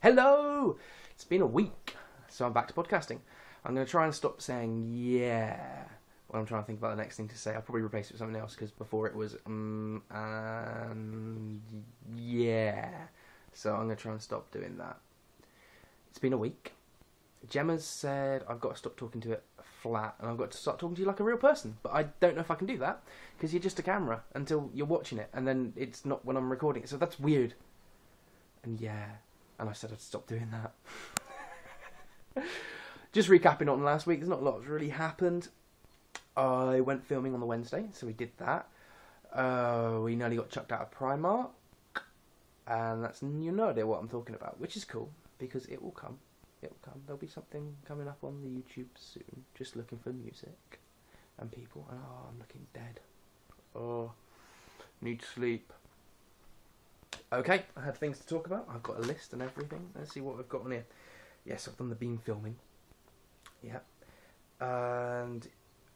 Hello! It's been a week, so I'm back to podcasting. I'm going to try and stop saying yeah when I'm trying to think about the next thing to say. I'll probably replace it with something else, because before it was and yeah. So I'm going to try and stop doing that. It's been a week. Gemma's said I've got to stop talking to it flat, and I've got to start talking to you like a real person. But I don't know if I can do that, because you're just a camera until you're watching it, and then it's not when I'm recording it. So that's weird. And yeah. And I said I'd stop doing that. Just recapping on last week, there's not a lot that's really happened. I went filming on the Wednesday, so we did that. We nearly got chucked out of Primark. And that's no idea what I'm talking about, which is cool, because it will come. It will come. There'll be something coming up on the YouTube soon. Just looking for music and people. Oh, I'm looking dead. Oh, need sleep. Okay, I had things to talk about. I've got a list and everything. Let's see what we've got on here. Yes, I've done the beam filming. Yeah. And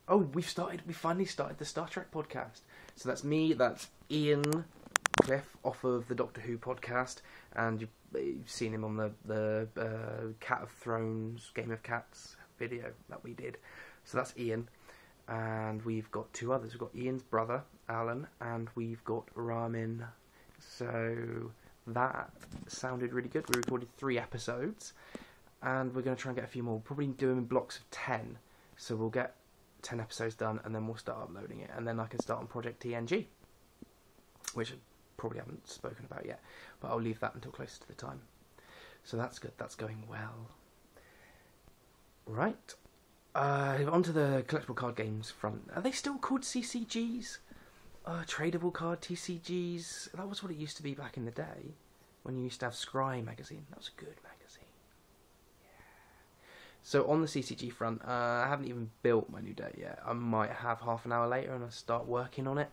oh, we finally started the Star Trek podcast. So that's me, that's Ian Cliff off of the Doctor Who podcast, and you've seen him on the Cat of Thrones, Game of Cats video that we did. So that's Ian. And we've got two others. We've got Ian's brother, Alan, and we've got Ramin. So that sounded really good. We recorded 3 episodes, and we're going to try and get a few more. We'll probably do them in blocks of 10. So we'll get 10 episodes done, and then we'll start uploading it. And then I can start on Project TNG, which I probably haven't spoken about yet. But I'll leave that until closer to the time. So that's good. That's going well. Right. Onto the collectible card games front. Are they still called CCGs? Tradable card TCGs. That was what it used to be back in the day, when you used to have Scry magazine. That was a good magazine. Yeah. So on the CCG front, I haven't even built my new deck yet. I might have half an hour later and I'll start working on it.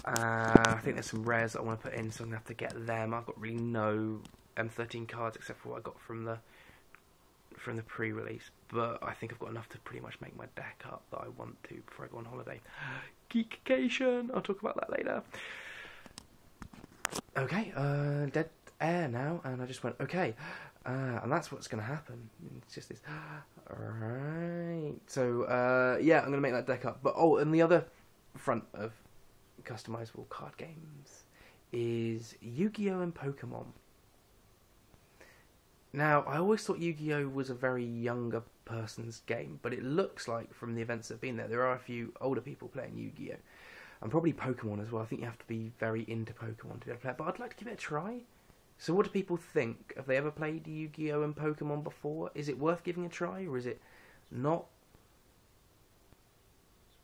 I think there's some rares that I want to put in, so I'm going to have to get them. I've got really no M13 cards except for what I got from the pre-release, but I think I've got enough to pretty much make my deck up that I want to before I go on holiday. Geekcation! I'll talk about that later. Okay, dead air now, and I just went, okay, and that's what's going to happen. It's just this. Alright, so, yeah, I'm going to make that deck up. But, oh, and the other front of customizable card games is Yu-Gi-Oh! And Pokemon. Now, I always thought Yu-Gi-Oh! Was a very younger person's game, but it looks like, from the events that have been there are a few older people playing Yu-Gi-Oh! And probably Pokemon as well. I think you have to be very into Pokemon to be able to play it, but I'd like to give it a try. So what do people think? Have they ever played Yu-Gi-Oh! And Pokemon before? Is it worth giving a try, or is it not?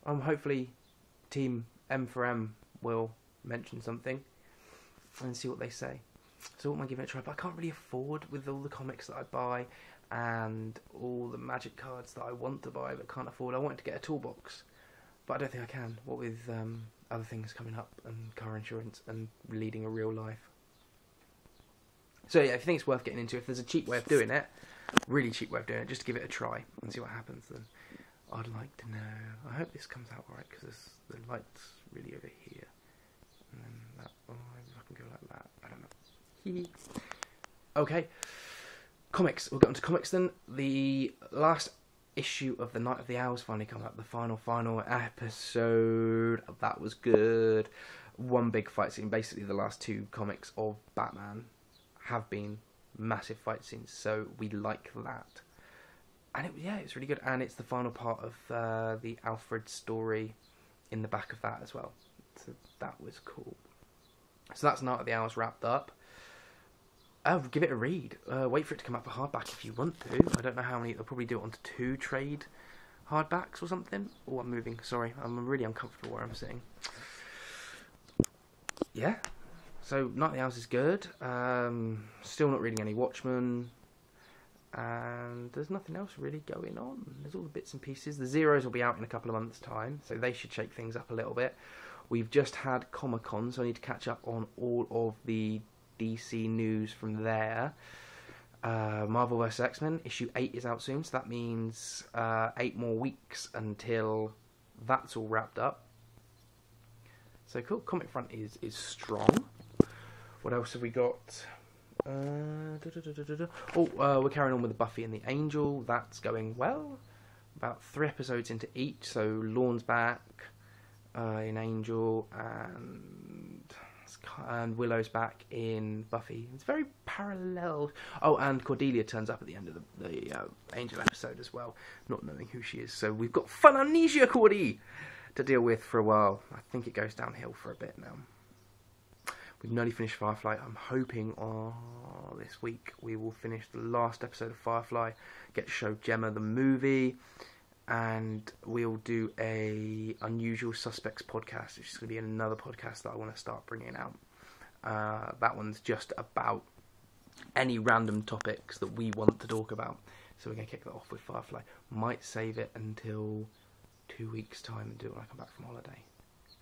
Hopefully Team M for M will mention something and see what they say. So what am I giving it a try? But I can't really afford, with all the comics that I buy and all the magic cards that I want to buy but can't afford. I wanted to get a toolbox, but I don't think I can. What with other things coming up and car insurance and leading a real life. So yeah, if you think it's worth getting into, if there's a cheap way of doing it, really cheap way of doing it, just give it a try and see what happens, then I'd like to know. I hope this comes out alright, because the light's really over here. And then that, oh, I can go like that. I don't know. Okay, comics. We'll get on to comics then. The last issue of the Night of the Owls finally come up. The final episode. That was good. One big fight scene. Basically, the last 2 comics of Batman have been massive fight scenes, so we like that. And it's really good. And it's the final part of the Alfred story in the back of that as well. So that was cool. So that's Night of the Owls wrapped up. Oh, give it a read. Wait for it to come out for hardback if you want to. I don't know how many. They'll probably do it onto 2 trade hardbacks or something. Oh, I'm moving. Sorry. I'm really uncomfortable where I'm sitting. Yeah. So, Night of the Owls is good. Still not reading any Watchmen. And there's nothing else really going on. There's all the bits and pieces. The Zeros will be out in a couple of months' time, so they should shake things up a little bit. We've just had Comic-Con, so I need to catch up on all of the DC news from there. Marvel vs. X-Men issue 8 is out soon, so that means 8 more weeks until that's all wrapped up. So cool. Comic front is strong. What else have we got? We're carrying on with the Buffy and the Angel. That's going well. About 3 episodes into each. So Lorne's back in Angel, and Willow's back in Buffy. It's very parallel. Oh, and Cordelia turns up at the end of the Angel episode as well, not knowing who she is. So we've got fun amnesia, Cordy, to deal with for a while. I think it goes downhill for a bit now. We've nearly finished Firefly. I'm hoping this week we will finish the last episode of Firefly, get to show Gemma the movie, and we'll do a Unusual Suspects podcast, which is going to be another podcast that I want to start bringing out. That one's just about any random topics that we want to talk about. So we're going to kick that off with Firefly. Might save it until 2 weeks' time and do it when I come back from holiday.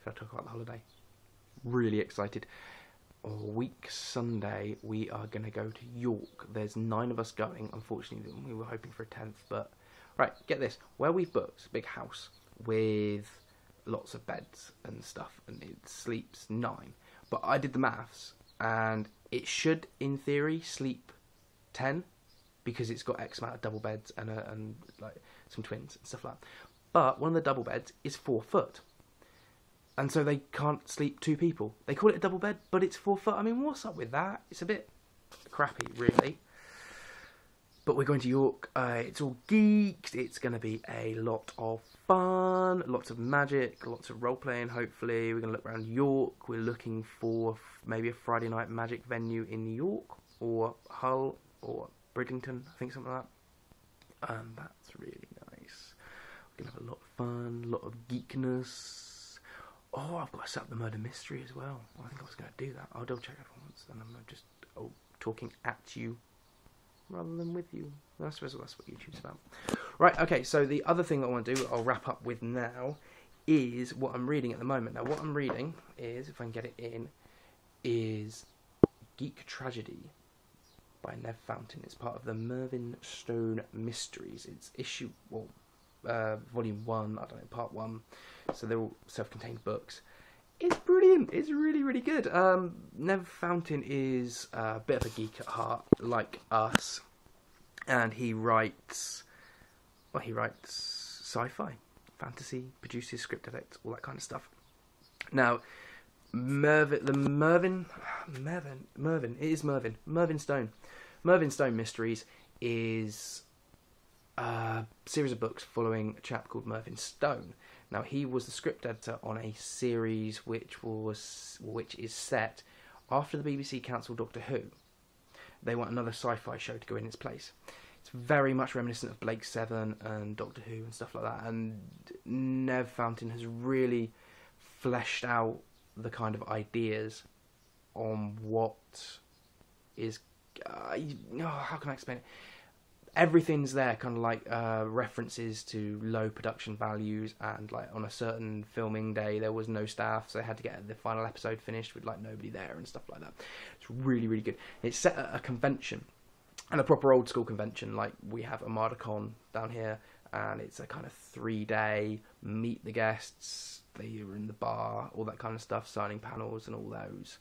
Should I talk about the holiday? Really excited. Week Sunday, we are going to go to York. There's 9 of us going. Unfortunately, we were hoping for a 10th, but... Right, get this. Where we've booked a big house with lots of beds and stuff, and it sleeps 9. But I did the maths, and it should, in theory, sleep 10, because it's got X amount of double beds and like some twins and stuff like that. But one of the double beds is 4 foot. And so they can't sleep 2 people. They call it a double bed, but it's 4 foot. I mean, what's up with that? It's a bit crappy, really. But we're going to York. It's all geeked. It's going to be a lot of fun. Lots of magic. Lots of role-playing, hopefully. We're going to look around York. We're looking for maybe a Friday night magic venue in New York. Or Hull. Or Bridlington. I think something like that. And that's really nice. We're going to have a lot of fun. A lot of geekness. Oh, I've got to set up the murder mystery as well. I think I was going to do that. I'll double check it once, and I'm just talking at you rather than with you. I suppose that's what YouTube's about. Right, okay, so the other thing that I want to do, I'll wrap up with now, is what I'm reading at the moment. Now, what I'm reading is, if I can get it in, is Geek Tragedy by Nev Fountain. It's part of the Mervyn Stone Mysteries. It's volume 1, I don't know, part 1. So they're all self-contained books. It's brilliant. It's really, really good. Nev Fountain is a bit of a geek at heart, like us. And he writes sci-fi, fantasy, produces, script edits, all that kind of stuff. Now, Mervyn Stone Mysteries is a series of books following a chap called Mervyn Stone. Now, he was the script editor on a series which is set after the BBC cancelled Doctor Who. They want another sci-fi show to go in its place. It's very much reminiscent of Blake Seven and Doctor Who and stuff like that. And Nev Fountain has really fleshed out the kind of ideas on what is... how can I explain it? Everything's there, kind of like references to low production values, and like on a certain filming day there was no staff, so they had to get the final episode finished with like nobody there and stuff like that. It's really, really good. It's set at a convention, and a proper old school convention, like we have a MardaCon down here, and it's a kind of 3-day meet the guests, they are in the bar, all that kind of stuff, signing panels and all those.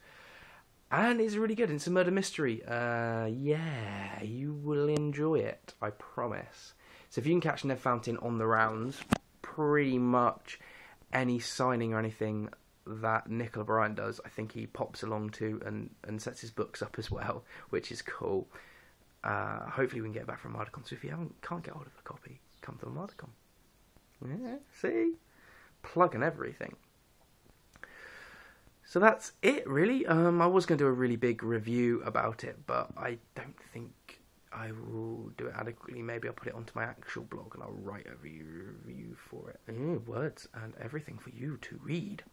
And it's really good. It's a murder mystery. Yeah, you will enjoy it, I promise. So if you can catch Nev Fountain on the rounds, pretty much any signing or anything that Nicola Bryant does, I think he pops along to and sets his books up as well, which is cool. Hopefully we can get it back from MardaCon. So if you can't get hold of a copy, come to the MardaCon. Yeah, see? Plugging everything. So that's it, really. I was going to do a really big review about it, but I don't think I will do it adequately. Maybe I'll put it onto my actual blog and I'll write a review for it. Words and everything for you to read.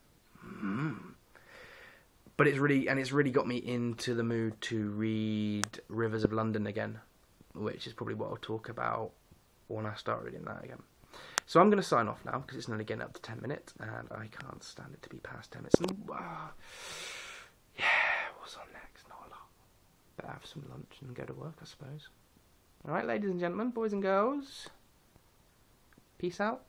But it's really got me into the mood to read Rivers of London again, which is probably what I'll talk about when I start reading that again. So I'm going to sign off now, because it's nearly getting up to 10 minutes, and I can't stand it to be past 10 minutes. And, yeah, what's on next? Not a lot. Better have some lunch and go to work, I suppose. Alright, ladies and gentlemen, boys and girls, peace out.